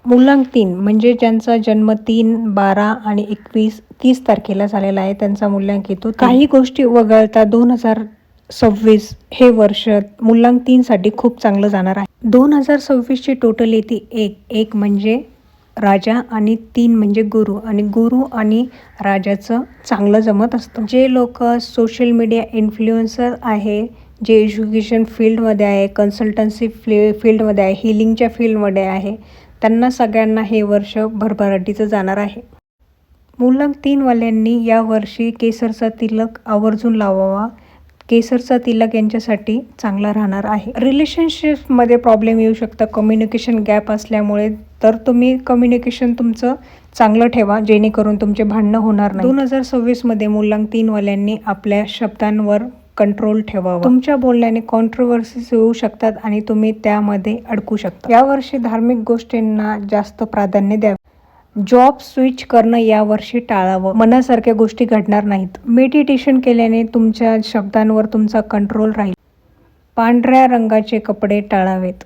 मूलांक 3 म्हणजे ज्यांचा जन्म 3, 12 आणि 21, 30 तारखेला झालेला आहे त्यांचा मूलांक येतो. काही गोष्टी वगळता 2026 हे वर्ष मूलांक 3 साठी खूप चांगलं जाणार आहे. 2026 ची टोटल येते 1 म्हणजे राजा आणि 3 म्हणजे गुरु, आणि गुरु आणि राजाचं चांगलं जमत असतं. जे लोक सोशल मीडिया इन्फ्लुएन्सर आहे, जे एज्युकेशन फील्डमध्ये आहे, कन्सल्टन्सी फील्डमध्ये आहे, हिलिंगच्या फील्डमध्ये आहे, त्यांना सगळ्यांना हे वर्ष भरभराटीचं जाणार आहे. मूलांक 3 वाल्यांनी यावर्षी केसरचा तिलक आवर्जून लावावा. केसरचा तिलक यांच्यासाठी चांगला राहणार आहे. रिलेशनशिपमध्ये प्रॉब्लेम येऊ शकतं कम्युनिकेशन गॅप असल्यामुळे, तर तुम्ही कम्युनिकेशन तुमचं चांगलं ठेवा जेणेकरून तुमचे भांडणं होणार नाही. 2026 मध्ये मूलांक 3 वाल्यांनी आपल्या शब्दांवर कंट्रोल ठेवावा. तुमच्या बोलण्याने कॉन्ट्रोवर्सीज येऊ शकतात आणि तुम्ही त्यामध्ये अडकू शकता. यावर्षी धार्मिक गोष्टींना जास्त प्राधान्य द्यावे. जॉब स्विच करणं यावर्षी टाळावं. मनासारख्या गोष्टी घडणार नाहीत. मेडिटेशन केल्याने तुमच्या शब्दांवर तुमचा कंट्रोल राहील. पांढऱ्या रंगाचे कपडे टाळावेत.